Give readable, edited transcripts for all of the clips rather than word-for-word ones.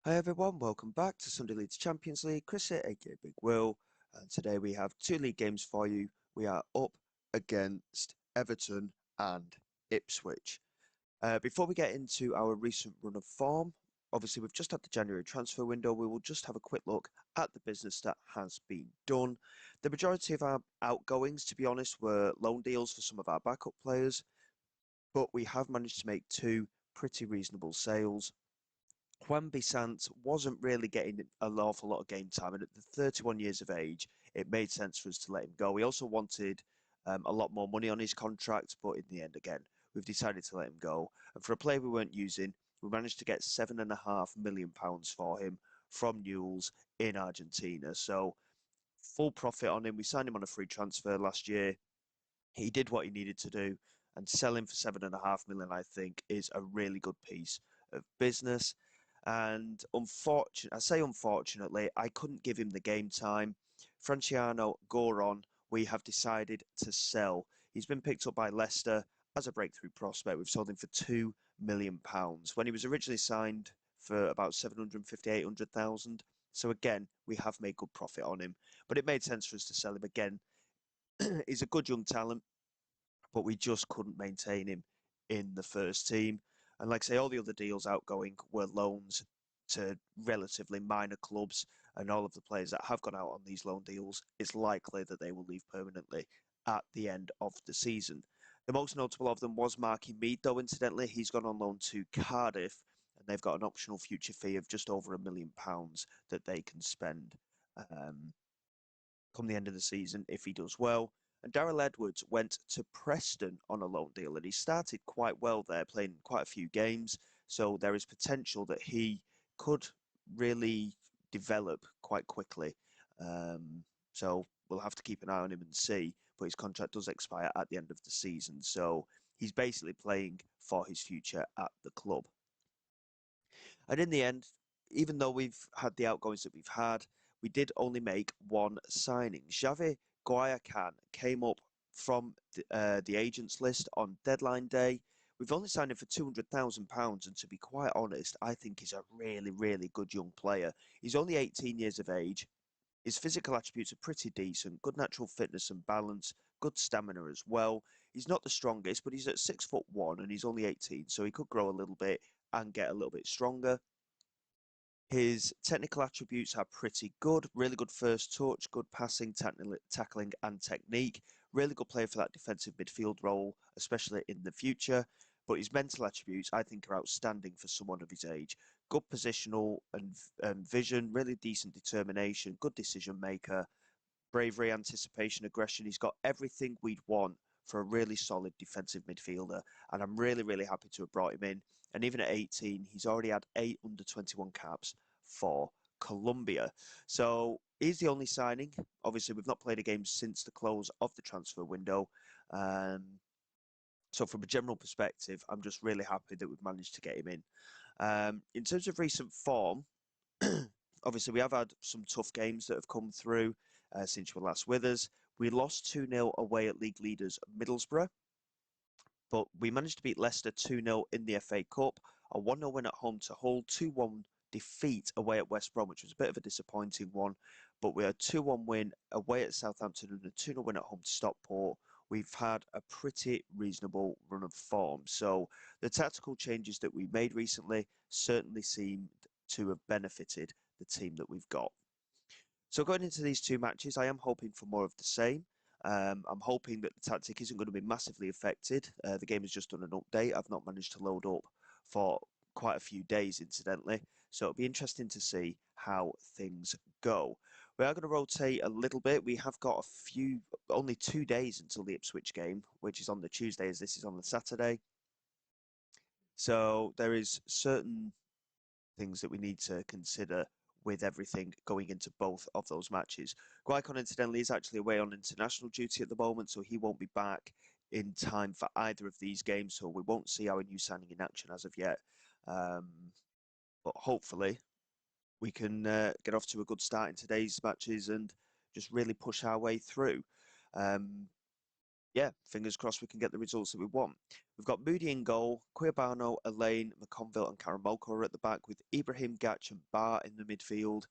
Hi everyone, welcome back to Sunday Leeds Champions League. Chris here, aka Big Will, and today we have two league games for you. We are up against Everton and Ipswich. Before we get into our recent run of form, obviously we've just had the January transfer window. We will just have a quick look at the business that has been done. The majority of our outgoings, to be honest, were loan deals for some of our backup players, but we have managed to make two pretty reasonable sales. Juan Bisant wasn't really getting an awful lot of game time, and at the 31 years of age, it made sense for us to let him go. We also wanted a lot more money on his contract, but in the end, again, we've decided to let him go. And for a player we weren't using, we managed to get £7.5 million for him from Newell's in Argentina. So full profit on him. We signed him on a free transfer last year. He did what he needed to do, and selling for 7.5 million, I think, is a really good piece of business. And I say unfortunately, I couldn't give him the game time. Franciano Goron, we have decided to sell. He's been picked up by Leicester as a breakthrough prospect. We've sold him for £2 million when he was originally signed for about 750, 800,000. So again, we have made good profit on him, but it made sense for us to sell him again. He's a good young talent, but we just couldn't maintain him in the first team. And like I say, all the other deals outgoing were loans to relatively minor clubs, and all of the players that have gone out on these loan deals, it's likely that they will leave permanently at the end of the season. The most notable of them was Marky Mead, though, incidentally. He's gone on loan to Cardiff, and they've got an optional future fee of just over £1 million that they can spend um, come the end of the season if he does well. And Darrell Edwards went to Preston on a loan deal, and he started quite well there, playing quite a few games. So there is potential that he could really develop quite quickly. So we'll have to keep an eye on him and see. But his contract does expire at the end of the season, so he's basically playing for his future at the club. And in the end, even though we've had the outgoings that we've had, we did only make one signing. Xavi Guayacan came up from the agents list on deadline day. We've only signed him for £200,000, and to be quite honest, I think he's a really, really good young player. He's only 18 years of age. His physical attributes are pretty decent, good natural fitness and balance, good stamina as well. He's not the strongest, but he's at 6'1" and he's only 18, so he could grow a little bit and get a little bit stronger. His technical attributes are pretty good. Really good first touch, good passing, tackling, and technique. Really good player for that defensive midfield role, especially in the future. But his mental attributes, I think, are outstanding for someone of his age. Good positional and vision, really decent determination, good decision maker, bravery, anticipation, aggression. He's got everything we'd want for a really solid defensive midfielder. And I'm really, really happy to have brought him in. And even at 18, he's already had 8 under 21 caps for Colombia. So he's the only signing. Obviously, we've not played a game since the close of the transfer window. So from a general perspective, I'm just really happy that we've managed to get him in. In terms of recent form, obviously we have had some tough games that have come through since you were last with us. We lost 2-0 away at league leaders Middlesbrough, but we managed to beat Leicester 2-0 in the FA Cup, a 1-0 win at home to Hull, 2-1 defeat away at West Brom, which was a bit of a disappointing one, but we had a 2-1 win away at Southampton and a 2-0 win at home to Stockport. We've had a pretty reasonable run of form. So the tactical changes that we made recently certainly seemed to have benefited the team that we've got. So going into these two matches, I am hoping for more of the same. I'm hoping that the tactic isn't going to be massively affected. The game has just done an update. I've not managed to load up for quite a few days, incidentally. So it'll be interesting to see how things go. We are going to rotate a little bit. We have got only 2 days until the Ipswich game, which is on the Tuesday, as this is on the Saturday. So there is certain things that we need to consider with everything going into both of those matches. Guicon, incidentally, is actually away on international duty at the moment, so he won't be back in time for either of these games, so we won't see our new signing in action as of yet. But hopefully, we can get off to a good start in today's matches and just really push our way through. Um, yeah, fingers crossed we can get the results that we want. We've got Moody in goal, Quibano, Elaine, McConville and Karamoko at the back with Ibrahim, Gatch and Barr in the midfield.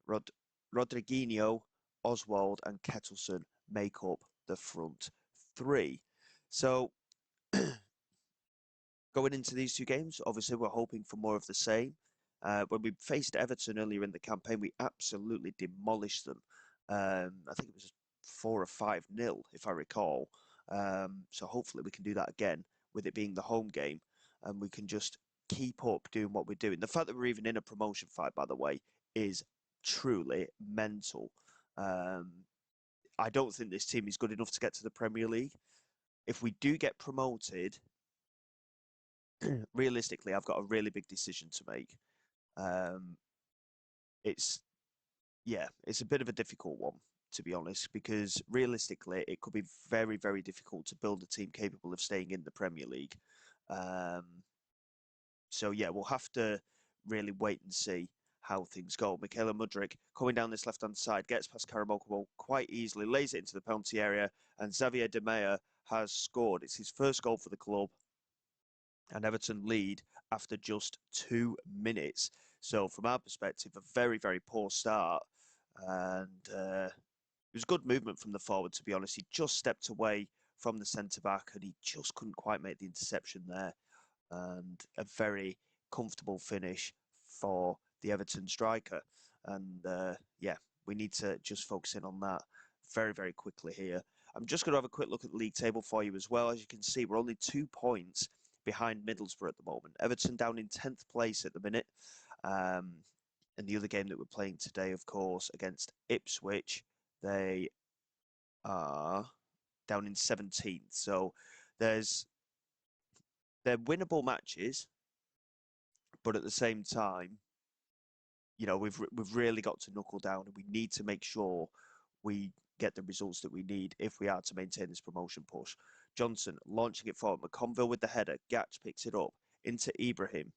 Rod Rodriguinho, Oswald and Kettleson make up the front three. So going into these two games, obviously we're hoping for more of the same. When we faced Everton earlier in the campaign, we absolutely demolished them. I think it was 4 or 5-0, if I recall. So hopefully we can do that again with it being the home game, and we can just keep up doing what we're doing. The fact that we're even in a promotion fight, by the way, is truly mental. Um, I don't think this team is good enough to get to the Premier League. If we do get promoted, realistically, I've got a really big decision to make. Um, it's it's a bit of a difficult one, to be honest, because realistically, it could be very, very difficult to build a team capable of staying in the Premier League. Um, so yeah, we'll have to really wait and see how things go. Michaela Mudryk coming down this left-hand side, gets past Karamoko quite easily, lays it into the penalty area, and Xavier De Mea has scored. It's his first goal for the club, and Everton lead after just 2 minutes. So from our perspective, a very, very poor start. And it was good movement from the forward, to be honest. He just stepped away from the centre-back and he just couldn't quite make the interception there. And a very comfortable finish for the Everton striker. And yeah, we need to just focus in on that very, very quickly here. I'm just going to have a quick look at the league table for you as well. As you can see, we're only 2 points behind Middlesbrough at the moment. Everton down in 10th place at the minute. And the other game that we're playing today, of course, against Ipswich, they are down in 17th. So they're winnable matches, but at the same time, we've really got to knuckle down, and we need to make sure we get the results that we need if we are to maintain this promotion push. Johnson launching it forward. McConville with the header. Gatch picks it up into Ibrahim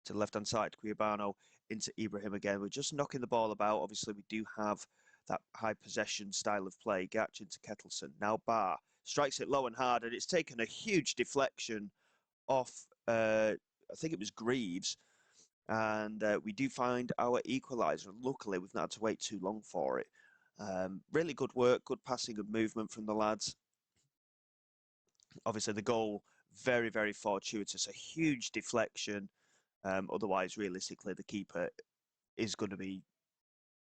to the left-hand side. Quibano into Ibrahim again. We're just knocking the ball about. Obviously, we do have that high possession style of play. Gatch into Kettleson. Now Barr strikes it low and hard, and it's taken a huge deflection off, I think it was Greaves. And we do find our equaliser. Luckily, we've not had to wait too long for it. Really good work, good passing and movement from the lads. Obviously, the goal, very, very fortuitous. A huge deflection. Otherwise, realistically, the keeper is going to be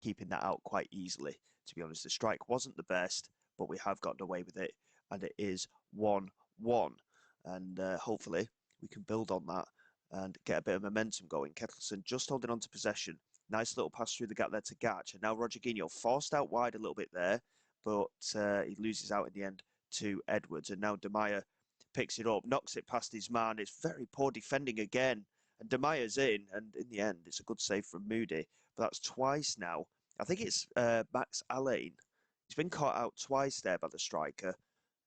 keeping that out quite easily, to be honest. The strike wasn't the best, but we have gotten away with it, and it is 1-1. And hopefully, we can build on that and get a bit of momentum going. Kettleson just holding on to possession. Nice little pass through the gap there to Gatch. And now Rodriguinho forced out wide a little bit there, but he loses out in the end to Edwards. And now De Mea picks it up, knocks it past his man. It's very poor defending again. And De Mea's in, and in the end, it's a good save from Moody. But that's twice now. I think it's Max Allain. He's been caught out twice there by the striker,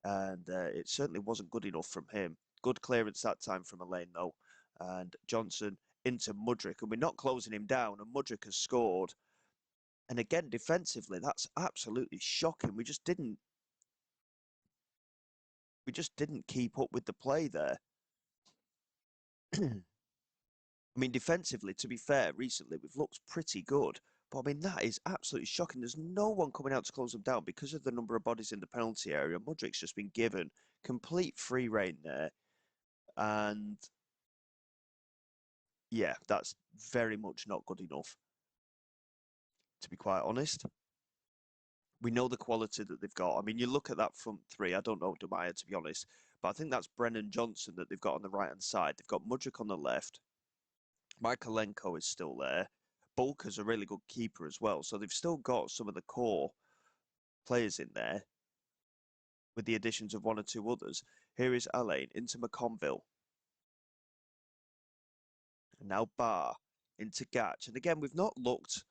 and it certainly wasn't good enough from him. Good clearance that time from Allain, though. And Johnson into Mudryk, and we're not closing him down, and Mudryk has scored. And again, defensively, that's absolutely shocking. We just didn't keep up with the play there. I mean, defensively, to be fair, recently we've looked pretty good. But I mean, that is absolutely shocking. There's no one coming out to close them down because of the number of bodies in the penalty area. Mudryk's just been given complete free rein there. And yeah, that's very much not good enough, to be quite honest. We know the quality that they've got. I mean, you look at that front three, I don't know De Mea, to be honest, but I think that's Brennan Johnson that they've got on the right-hand side. They've got Mudryk on the left. Michaelenko is still there. Bulker's a really good keeper as well. So they've still got some of the core players in there with the additions of one or two others. Here is Allain into McConville. And now Barr into Gatch. And again, we've not looked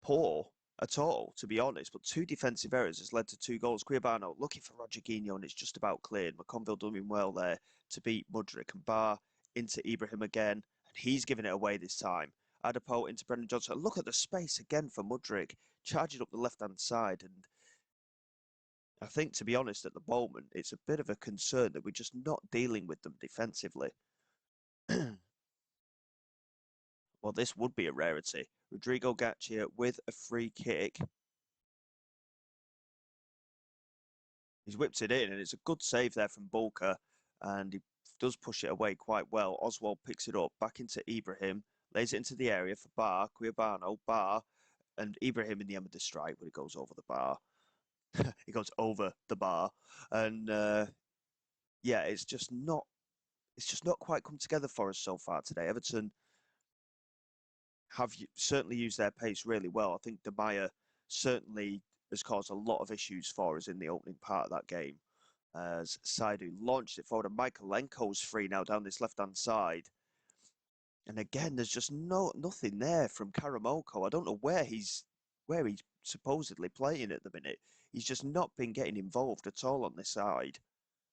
poor at all, to be honest, but two defensive errors has led to 2 goals. Quibano looking for Rodriguinho, and it's just about cleared. McConville doing well there to beat Mudryk, and Barr into Ibrahim again, and he's giving it away this time. Adapo into Brendan Johnson. Look at the space again for Mudryk, charging up the left-hand side, and I think, to be honest, at the moment, it's a bit of a concern that we're just not dealing with them defensively. Well, this would be a rarity. Rodrigo Gaccia with a free kick. He's whipped it in, and it's a good save there from Bulka, and he does push it away quite well. Oswald picks it up back into Ibrahim, lays it into the area for Bar, Quijabano, Bar, and Ibrahim in the end of the strike, but it goes over the bar. It goes over the bar, and yeah, it's just not quite come together for us so far today. Everton have certainly used their pace really well. I think De Meyer certainly has caused a lot of issues for us in the opening part of that game. As Saidu launched it forward, and Michaelenko's free now down this left-hand side. And again, there's just nothing there from Karamoko. I don't know where he's supposedly playing at the minute. He's just not been getting involved at all on this side.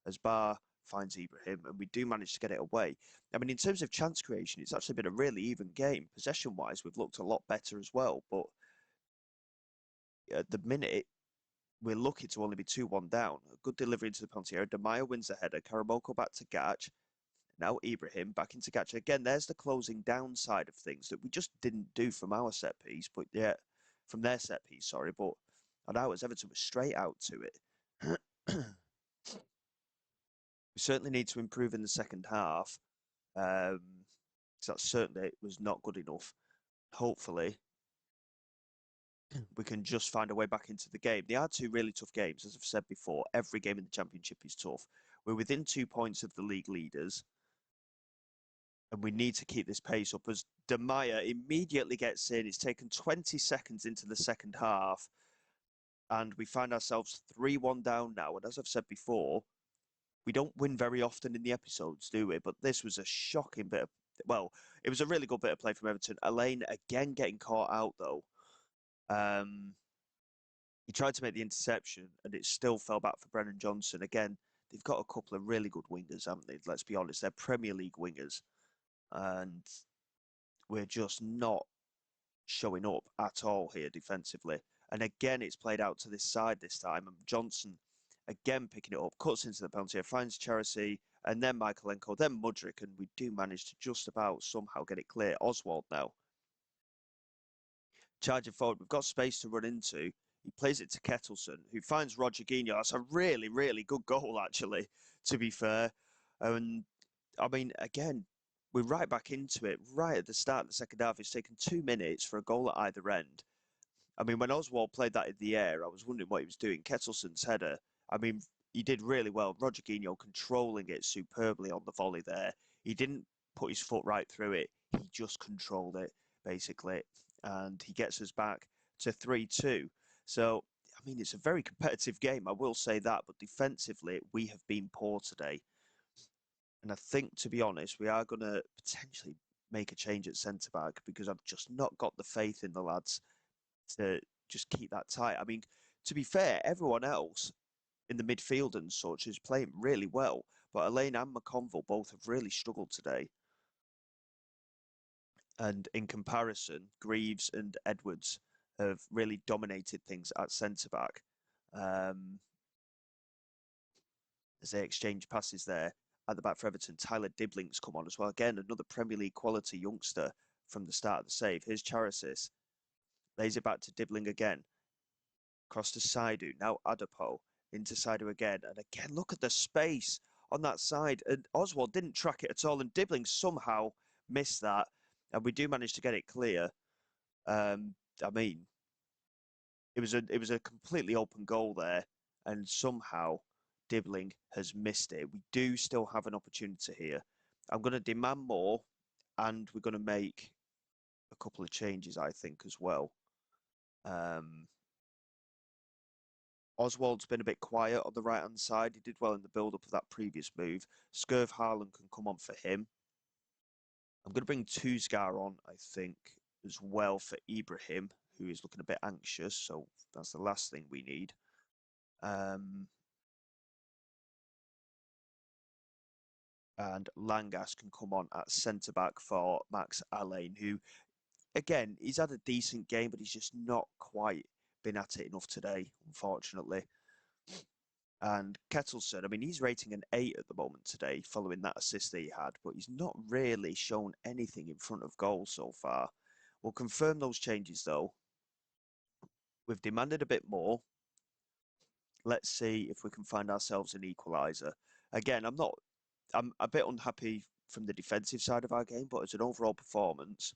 As Bar finds Ibrahim, and we do manage to get it away. I mean, in terms of chance creation, it's actually been a really even game. Possession-wise, we've looked a lot better as well, but at the minute, we're lucky to only be 2-1 down. A good delivery into the penalty area. Demaya wins the header. Karamoko back to Gach. Now Ibrahim back into Gach. Again, there's the closing down side of things that we just didn't do from our set piece, but yeah, from their set piece, sorry. But on ours, Everton was straight out to it. We certainly need to improve in the second half. So that certainly was not good enough. Hopefully, we can just find a way back into the game. They are two really tough games, as I've said before. Every game in the Championship is tough. We're within 2 points of the league leaders, and we need to keep this pace up. As De Meyer immediately gets in, it's taken 20 seconds into the second half, and we find ourselves 3-1 down now. And as I've said before, we don't win very often in the episodes, do we? But this was a shocking bit of, well, it was a really good bit of play from Everton. Elaine again getting caught out though. Um, he tried to make the interception and it still fell back for Brennan Johnson. Again, they've got a couple of really good wingers, haven't they? Let's be honest, they're Premier League wingers. And we're just not showing up at all here defensively. And again, it's played out to this side this time. And Johnson again picking it up, cuts into the penalty area, finds Cherisi, and then Michaelenko, then Mudryk, and we do manage to just about somehow get it clear. Oswald now. Charging forward, we've got space to run into. He plays it to Kettleson, who finds Roger Guinho. That's a really, really good goal, actually, to be fair. And I mean, again, we're right back into it right at the start of the second half. It's taken 2 minutes for a goal at either end. I mean, when Oswald played that in the air, I was wondering what he was doing. Kettleson's header, I mean, he did really well. Roger Guinho controlling it superbly on the volley there. He didn't put his foot right through it. He just controlled it, basically. And he gets us back to 3-2. So, I mean, it's a very competitive game, I will say that. But defensively, we have been poor today. And I think, to be honest, we are going to potentially make a change at centre back because I've just not got the faith in the lads to just keep that tight. I mean, to be fair, everyone else in the midfield and such is playing really well, but Elaine and McConville both have really struggled today. And in comparison, Greaves and Edwards have really dominated things at centre back. As they exchange passes there at the back for Everton, Tyler Dibling's come on as well. Again, another Premier League quality youngster from the start of the save. Here's Charisis. Lays it back to Dibling again. Across to Saidu. Now Adapo. Into Saidu again. And again, look at the space on that side. And Oswald didn't track it at all. And Dibling somehow missed that. And we do manage to get it clear. I mean, it was a completely open goal there. And somehow Dibling has missed it. We do still have an opportunity here. I'm going to demand more. And we're going to make a couple of changes, I think, as well. Oswald's been a bit quiet on the right-hand side. He did well in the build-up of that previous move. Scurv Haaland can come on for him. I'm going to bring Tuzgar on, I think, as well for Ibrahim, who is looking a bit anxious. So that's the last thing we need. And Langas can come on at centre-back for Max Allain, who, again, he's had a decent game, but he's just not quite been at it enough today, unfortunately. And Kettleson, I mean, he's rating an 8 at the moment today, following that assist that he had, but he's not really shown anything in front of goal so far. We'll confirm those changes though. We've demanded a bit more. Let's see if we can find ourselves an equaliser. Again, I'm a bit unhappy from the defensive side of our game, but as an overall performance,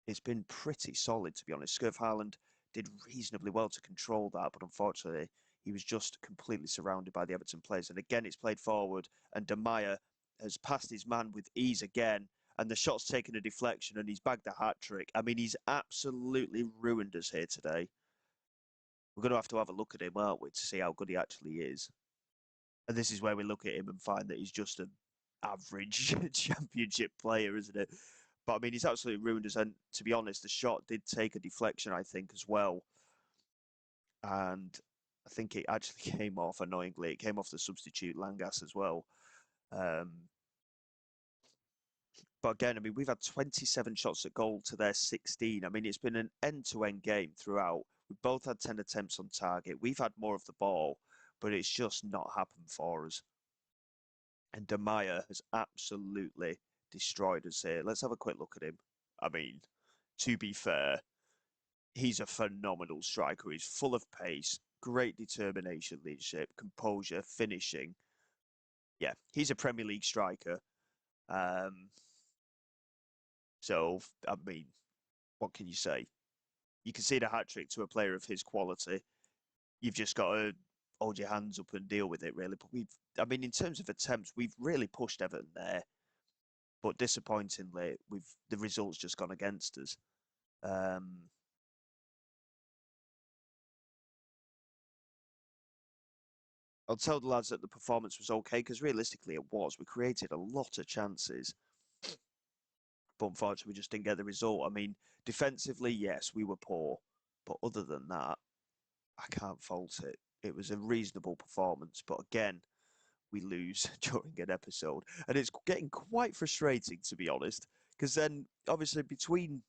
it's been pretty solid, to be honest. Scurv Haaland did reasonably well to control that, but unfortunately, he was just completely surrounded by the Everton players. And again, it's played forward, and De Meyer has passed his man with ease again, and the shot's taken a deflection, and he's bagged a hat trick. I mean, he's absolutely ruined us here today. We're going to have a look at him, aren't we, to see how good he actually is. And this is where we look at him and find that he's just an average championship player, isn't it? But I mean, he's absolutely ruined us. And to be honest, the shot did take a deflection, I think, as well. And I think it actually came off annoyingly. It came off the substitute Langas as well. Um, but again, I mean, we've had 27 shots at goal to their 16. I mean, it's been an end-to-end game throughout. We've both had 10 attempts on target. We've had more of the ball, but it's just not happened for us. And De Meyer has absolutely destroyed us here. Let's have a quick look at him. I mean, to be fair, he's a phenomenal striker. He's full of pace, great determination, leadership, composure, finishing. Yeah, he's a Premier League striker. Um, so, I mean, what can you say? You can see the hat trick to a player of his quality. You've just got to hold your hands up and deal with it, really. But I mean, in terms of attempts, we've really pushed Everton there. But disappointingly, the results just gone against us. Um, I'll tell the lads that the performance was okay because realistically it was. We created a lot of chances, but unfortunately we just didn't get the result. I mean, defensively, yes, we were poor, but other than that, I can't fault it. It was a reasonable performance, but again, we lose during an episode, and it's getting quite frustrating to be honest. Because then, obviously, between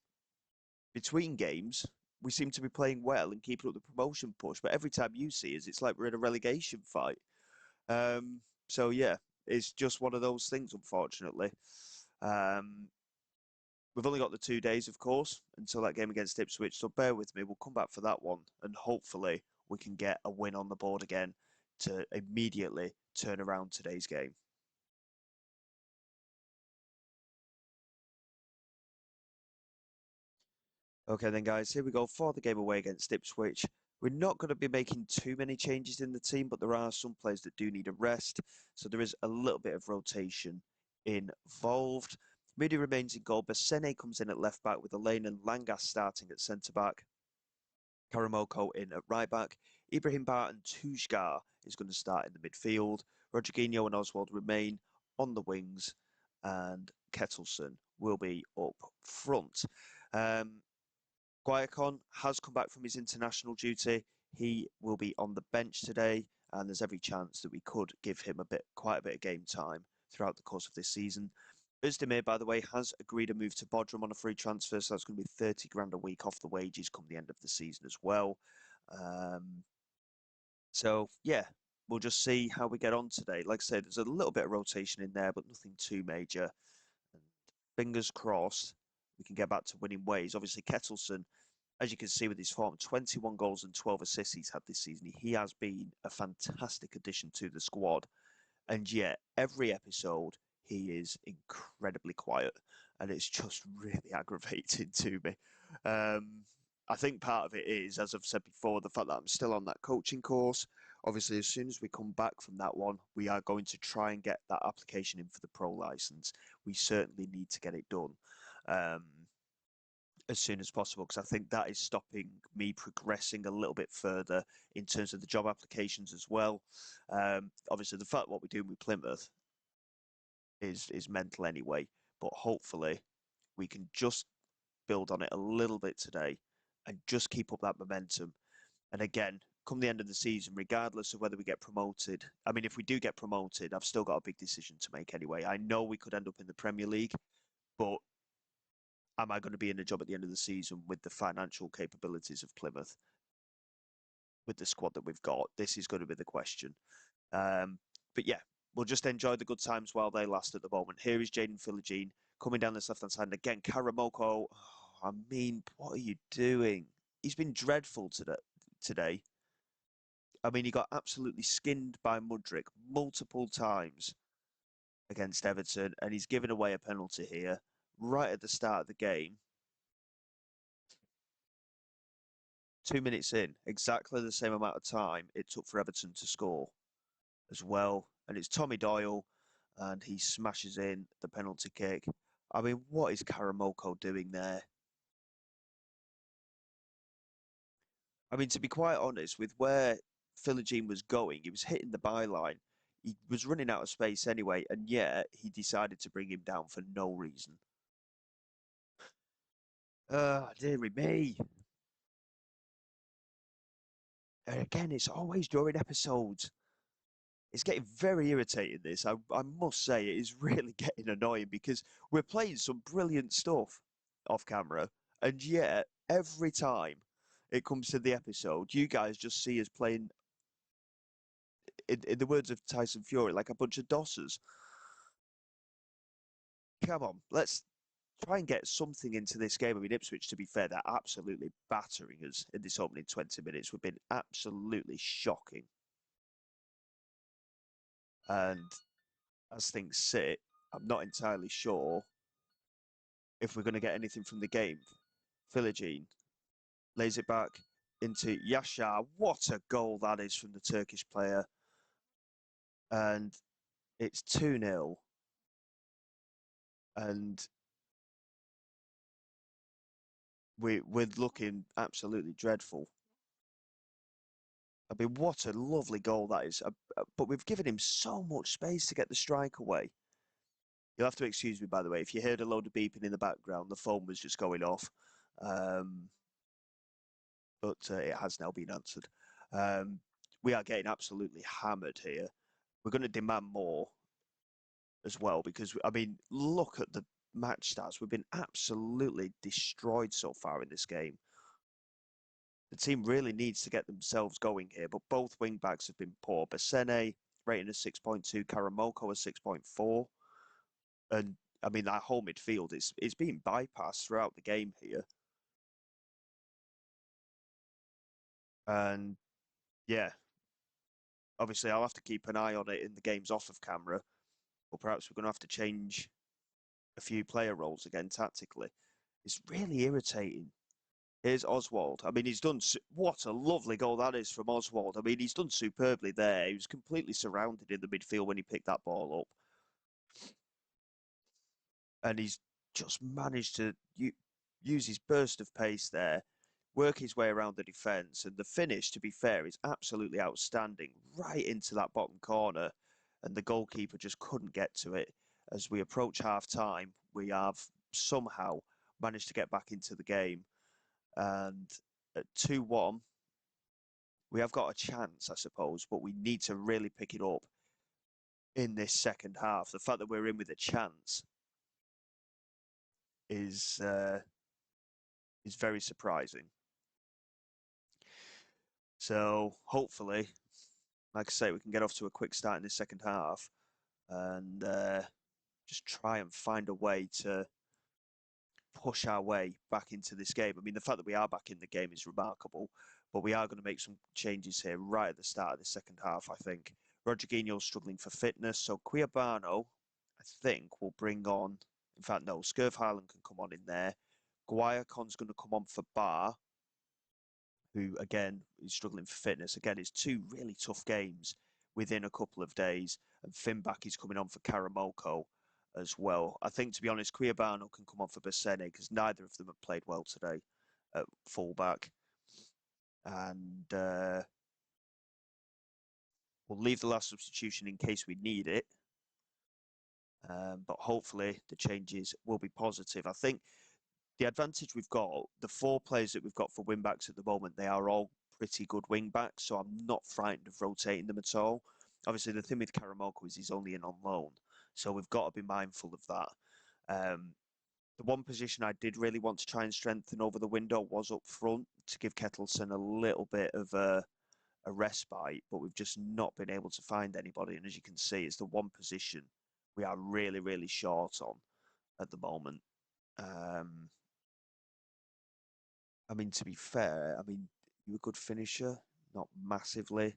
games, we seem to be playing well and keeping up the promotion push, but every time you see us, it's like we're in a relegation fight. So yeah, it's just one of those things, unfortunately. Um, we've only got the 2 days, of course, until that game against Ipswich. So bear with me. We'll come back for that one, and hopefully we can get a win on the board again to immediately turn around today's game. Okay, then, guys, here we go for the game away against Ipswich. We're not going to be making too many changes in the team, but there are some players that do need a rest. So there is a little bit of rotation involved. Moody remains in goal. Bassene comes in at left back with Elaine and Langas starting at centre back. Karamoko in at right back. Ibrahim Bar and Tujgar is going to start in the midfield. Rodriguinho and Oswald remain on the wings. And Kettleson will be up front. Guayacon has come back from his international duty. He will be on the bench today, and there's every chance that we could give him quite a bit of game time throughout the course of this season. Özdemir, by the way, has agreed a move to Bodrum on a free transfer, so that's going to be 30 grand a week off the wages come the end of the season as well. So yeah, we'll just see how we get on today. Like I said, there's a little bit of rotation in there, but nothing too major. And fingers crossed, we can get back to winning ways. Obviously, Kettleson, as you can see with his form, 21 goals and 12 assists he's had this season. He has been a fantastic addition to the squad. And yet, every episode, he is incredibly quiet. And it's just really aggravating to me. I think part of it is, as I've said before, the fact that I'm still on that coaching course. Obviously, as soon as we come back from that one, we are going to try and get that application in for the pro license. We certainly need to get it done. As soon as possible because I think that is stopping me progressing a little bit further in terms of the job applications as well. Obviously, the fact what we're doing with Plymouth is mental anyway, but hopefully we can just build on it a little bit today and just keep up that momentum. And again, come the end of the season, regardless of whether we get promoted, I mean, if we do get promoted, I've still got a big decision to make anyway. I know we could end up in the Premier League, but am I going to be in a job at the end of the season with the financial capabilities of Plymouth, with the squad that we've got? This is going to be the question. Um, but yeah, we'll just enjoy the good times while they last at the moment. Here is Jaden Philogene coming down this left-hand side. And again, Karamoko, oh, I mean, what are you doing? He's been dreadful today. I mean, he got absolutely skinned by Mudryk multiple times against Everton, and he's given away a penalty here right at the start of the game. 2 minutes in, exactly the same amount of time it took for Everton to score as well. And it's Tommy Doyle, and he smashes in the penalty kick. I mean, what is Karamoko doing there? I mean, to be quite honest, with where Philogene was going, he was hitting the byline. He was running out of space anyway, and yet he decided to bring him down for no reason. Dearie me. And again, it's always during episodes. It's getting very irritating, this. I must say, it is really getting annoying because we're playing some brilliant stuff off camera, and yet every time it comes to the episode, you guys just see us playing, in the words of Tyson Fury, like a bunch of dossers. Come on, let's try and get something into this game. I mean, Ipswich, to be fair, they're absolutely battering us in this opening 20 minutes. We've been absolutely shocking. And as things sit, I'm not entirely sure if we're going to get anything from the game. Philogene lays it back into Yashar. What a goal that is from the Turkish player. And it's 2-0. And we're looking absolutely dreadful. I mean, what a lovely goal that is. But we've given him so much space to get the strike away. You'll have to excuse me, by the way, if you heard a load of beeping in the background, the phone was just going off. But it has now been answered. We are getting absolutely hammered here. We're going to demand more as well because, I mean, look at the match stats. We've been absolutely destroyed so far in this game. The team really needs to get themselves going here, but both wing backs have been poor. Bassene rating a 6.2, Karamoko a 6.4. And I mean, that whole midfield is being bypassed throughout the game here. And yeah, obviously I'll have to keep an eye on it in the games off of camera, or perhaps we're going to have to change a few player roles again tactically. It's really irritating. Here's Oswald. I mean, he's done, what a lovely goal that is from Oswald. I mean, he's done superbly there. He was completely surrounded in the midfield when he picked that ball up. And he's just managed to use his burst of pace there, work his way around the defence. And the finish, to be fair, is absolutely outstanding, right into that bottom corner. And the goalkeeper just couldn't get to it. As we approach half-time, we have somehow managed to get back into the game. And at 2-1, we have got a chance, I suppose, but we need to really pick it up in this second half. The fact that we're in with a chance is very surprising. So hopefully, like I say, we can get off to a quick start in this second half and just try and find a way to push our way back into this game. I mean, the fact that we are back in the game is remarkable, but we are going to make some changes here right at the start of the second half, I think. Rodriguinho's struggling for fitness, so Cuiabano, I think, will bring on... In fact, no, Scurv Highland can come on in there. Guayacon's going to come on for Bar, who, again, is struggling for fitness. Again, it's two really tough games within a couple of days. And Finback is coming on for Karamoko as well. I think, to be honest, Cuiabano can come on for Bassene because neither of them have played well today at fullback. And we'll leave the last substitution in case we need it. But hopefully the changes will be positive. I think the advantage we've got, the 4 players that we've got for wing backs at the moment, they are all pretty good wing backs, so I'm not frightened of rotating them at all. Obviously, the thing with Karamoko is he's only in on loan, so we've got to be mindful of that. The one position I did really want to try and strengthen over the window was up front to give Kettleson a little bit of a a respite, but we've just not been able to find anybody. And as you can see, it's the one position we are really, really short on at the moment. Um, I mean, to be fair, I mean, you're a good finisher, not massively.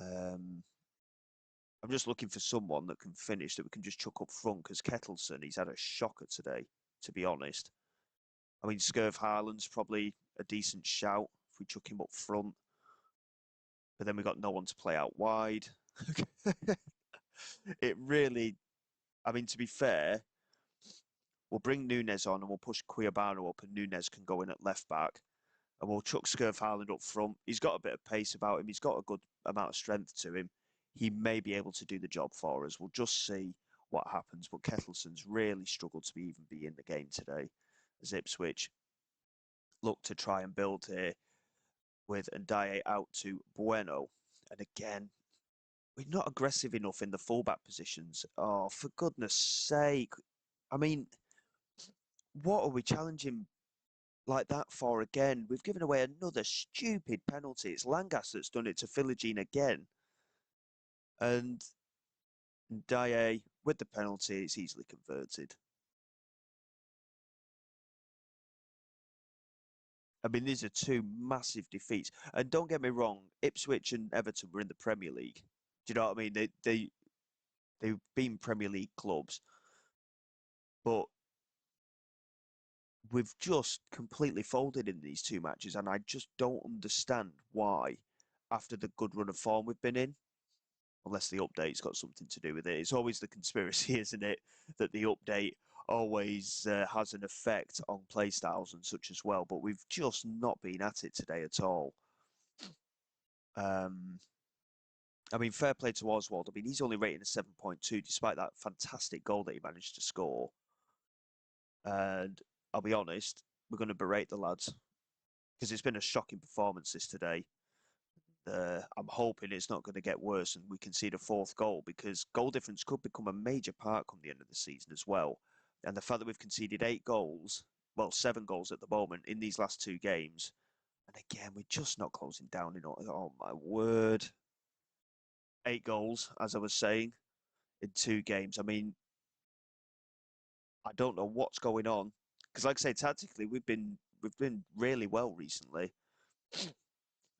Um, I'm just looking for someone that can finish that we can just chuck up front because Kettleson, he's had a shocker today, to be honest. I mean, Scurv Harland's probably a decent shout if we chuck him up front, but then we got no one to play out wide. It really, I mean, to be fair, we'll bring Nunes on and we'll push Cuiabano up, and Nunes can go in at left back, and we'll chuck Scurv Harland up front. He's got a bit of pace about him. He's got a good amount of strength to him. He may be able to do the job for us. We'll just see what happens. But Kettleson's really struggled to even be in the game today, as Ipswich look to try and build here with Ndiaye out to Bueno. And again, we're not aggressive enough in the fullback positions. Oh, for goodness sake. I mean, what are we challenging like that for again? We've given away another stupid penalty. It's Langas that's done it to Philogene again. And Ndiaye, with the penalty, it's easily converted. I mean, these are two massive defeats. And don't get me wrong, Ipswich and Everton were in the Premier League. Do you know what I mean? They've been Premier League clubs, but we've just completely folded in these two matches, and I just don't understand why, after the good run of form we've been in, unless the update's got something to do with it. It's always the conspiracy, isn't it, that the update always has an effect on playstyles and such as well. But we've just not been at it today at all. Um, I mean, fair play to Oswald. I mean, he's only rating a 7.2 despite that fantastic goal that he managed to score. And I'll be honest, we're going to berate the lads because it's been a shocking performance this today. I'm hoping it's not going to get worse and we can see the fourth goal, because goal difference could become a major part come the end of the season as well. And the fact that we've conceded 8 goals, well, 7 goals at the moment in these last 2 games. And again, we're just not closing down. Oh my word. 8 goals, as I was saying, in 2 games. I mean, I don't know what's going on. Because like I say, tactically, we've been really well recently.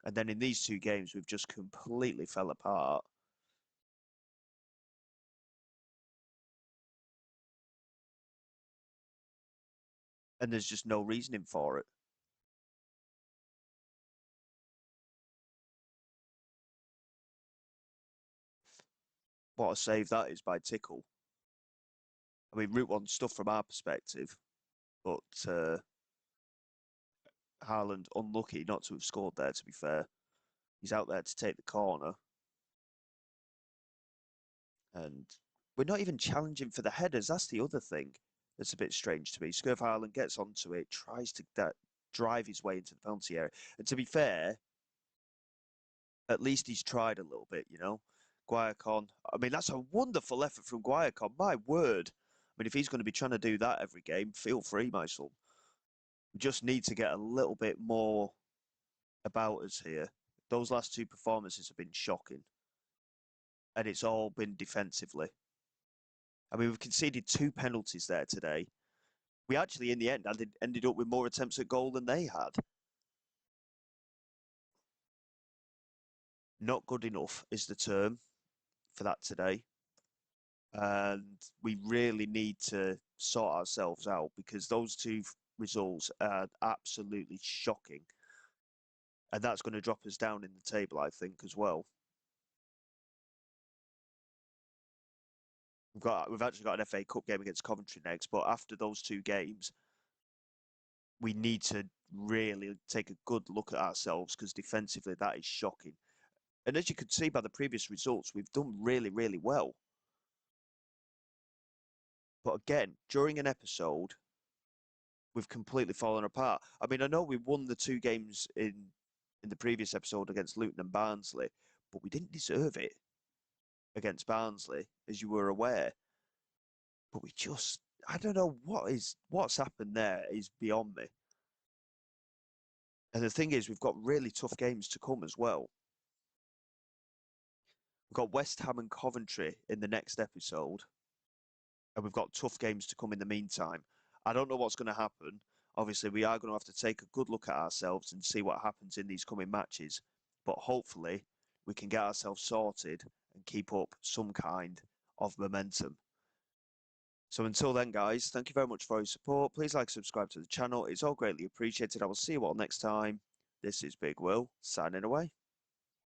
And then in these 2 games, we've just completely fell apart. And there's just no reasoning for it. What a save that is by Tickle. I mean, Route 1 stuff from our perspective, but Haaland unlucky not to have scored there, to be fair. He's out there to take the corner. And we're not even challenging for the headers. That's the other thing that's a bit strange to me. Scurv Haaland gets onto it, tries to drive his way into the penalty area. And to be fair, at least he's tried a little bit, you know. Guayacon, I mean, that's a wonderful effort from Guayacon. My word. I mean, if he's going to be trying to do that every game, feel free, my son. We just need to get a little bit more about us here. Those last 2 performances have been shocking, and it's all been defensively. I mean, we've conceded 2 penalties there today. We actually, in the end, ended up with more attempts at goal than they had. Not good enough is the term for that today. And we really need to sort ourselves out, because those two results are absolutely shocking. And that's going to drop us down in the table, I think, as well. We've actually got an FA Cup game against Coventry next, but after those 2 games, we need to really take a good look at ourselves, because defensively that is shocking. And as you could see by the previous results, we've done really, really well. But again, during an episode, we've completely fallen apart. I mean, I know we won the 2 games in the previous episode against Luton and Barnsley, but we didn't deserve it against Barnsley, as you were aware. But we just, I don't know what's happened there is beyond me. And the thing is, we've got really tough games to come as well. We've got West Ham and Coventry in the next episode, and we've got tough games to come in the meantime. I don't know what's going to happen. Obviously, we are going to have to take a good look at ourselves and see what happens in these coming matches. But hopefully, we can get ourselves sorted and keep up some kind of momentum. So until then, guys, thank you very much for your support. Please like, subscribe to the channel. It's all greatly appreciated. I will see you all next time. This is Big Will, signing away.